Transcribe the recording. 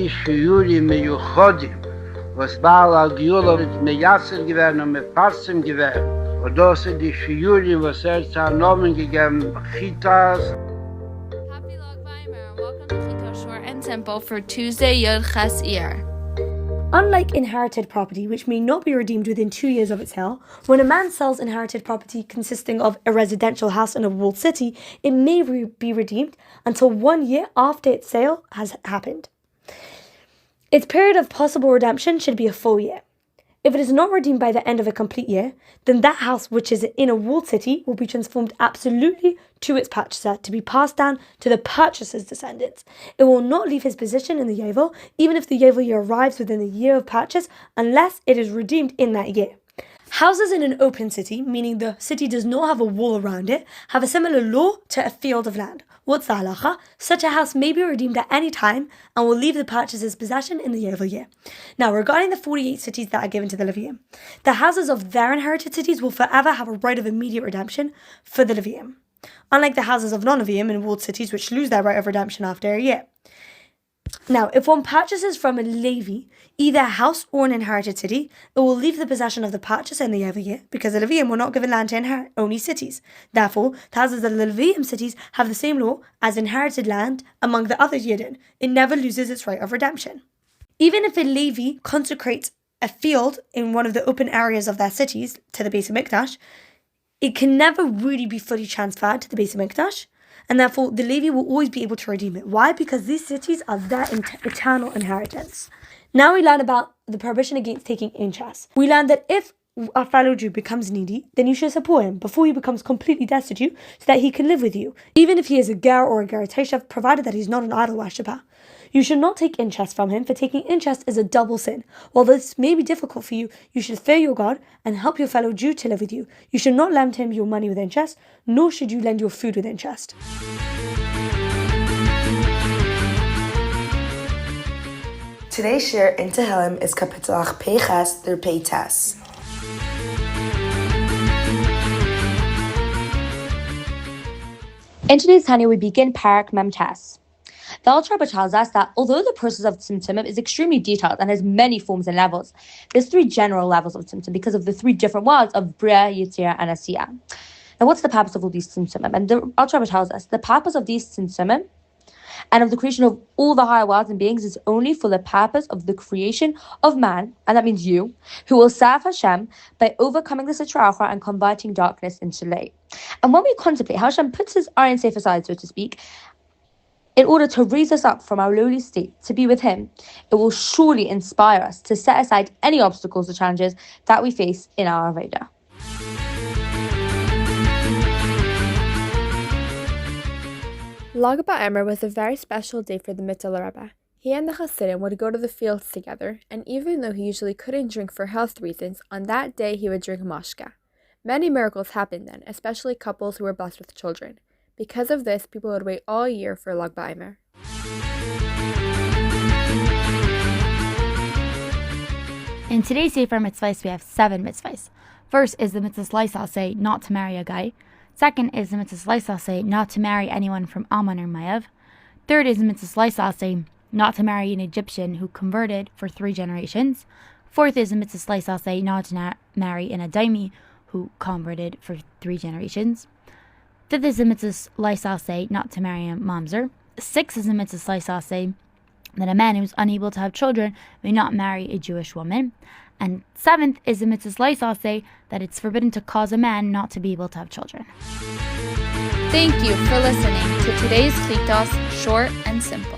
die Shiuri meyuchodim, was Baal al-Giyula mit Meyasser gewähren und mit Parsim gewähren. Und das sind die Shiuri, was zu Nomen gegeben, Chitas. Happy Lag Baomer, and welcome to Chita Short and Simple for Tuesday Yud Ches Iyar. Unlike inherited property, which may not be redeemed within 2 years of its sale, when a man sells inherited property consisting of a residential house in a walled city, it may be redeemed until 1 year after its sale has happened. Its period of possible redemption should be a full year. If it is not redeemed by the end of a complete year, then that house, which is in a walled city, will be transformed absolutely to its purchaser to be passed down to the purchaser's descendants. It will not leave his position in the Yovel, even if the Yovel year arrives within the year of purchase, unless it is redeemed in that year. Houses in an open city, meaning the city does not have a wall around it, have a similar law to a field of land. What's the halacha? Such a house may be redeemed at any time and will leave the purchaser's possession in the Yovel year. Now, regarding the 48 cities that are given to the Levium, the houses of their inherited cities will forever have a right of immediate redemption for the Levium, unlike the houses of non-Levium in walled cities which lose their right of redemption after a year. Now, if one purchases from a Levi either a house or an inherited city, it will leave the possession of the purchaser in the Yovel year, because the Levium were not given land to inherit, only cities. Therefore, the houses of the Levium cities have the same law as inherited land among the other Yidden. It never loses its right of redemption. Even if a Levi consecrates a field in one of the open areas of their cities to the Beis HaMikdash, it can never really be fully transferred to the Beis HaMikdash, and therefore the Levi will always be able to redeem it. Why? Because these cities are their eternal inheritance. Now we learn about the prohibition against taking interest. We learn that if a fellow Jew becomes needy, then you should support him before he becomes completely destitute so that he can live with you, even if he is a ger or a gerateshev, provided that he's not an idol worshipper. You should not take interest from him, for taking interest is a double sin. While this may be difficult for you, you should fear your God and help your fellow Jew to live with you. You should not lend him your money with interest, nor should you lend your food with interest. Today's share in Tehillim is Kapitel Parshas through Peitas. In today's Tanya, we begin Parak Mem Tes. The Alter Rebbe tells us that although the process of Tzimtzum is extrememly detailed and has many forms and levels, there's 3 general levels of Tzimtzum because of the 3 different worlds of Bria, Yitzira, and Asiyah. Now, what's the purpose of all these Tzimtzum? And the Alter Rebbe tells us the purpose of these Tzimtzum and of the creation of all the higher worlds and beings is only for the purpose of the creation of man, and that means you, who will serve Hashem by overcoming the Sitra Achra and converting darkness into light. And when we contemplate how Hashem puts his iron safe aside, so to speak, in order to raise us up from our lowly state to be with him, it will surely inspire us to set aside any obstacles or challenges that we face in our Avodah. Lag Baomer was a very special day for the Mitzvah Rebbe. He and the Hasidim would go to the fields together, and even though he usually couldn't drink for health reasons, on that day he would drink mashka. Many miracles happened then, especially couples who were blessed with children. Because of this, people would wait all year for Lag Baomer. In today's Sefer Mitzvahs, we have 7 mitzvahs. First is the mitzvah Laisaseh, not to marry a guy. Second is the mitzvah Laisaseh, not to marry anyone from Ammon or Moav. Third is the mitzvah Laisaseh, not to marry an Egyptian who converted for 3 generations. Fourth is the mitzvah Laisaseh, not to marry an Adaimi who converted for 3 generations. Fifth is the mitzvah Laisaseh, not to marry a mamzer. Sixth is the mitzvah Laisaseh, that a man who is unable to have children may not marry a Jewish woman. And 7th is the mitzvah Laisaseh, that it's forbidden to cause a man not to be able to have children. Thank you for listening to today's Chitas Short and Simple.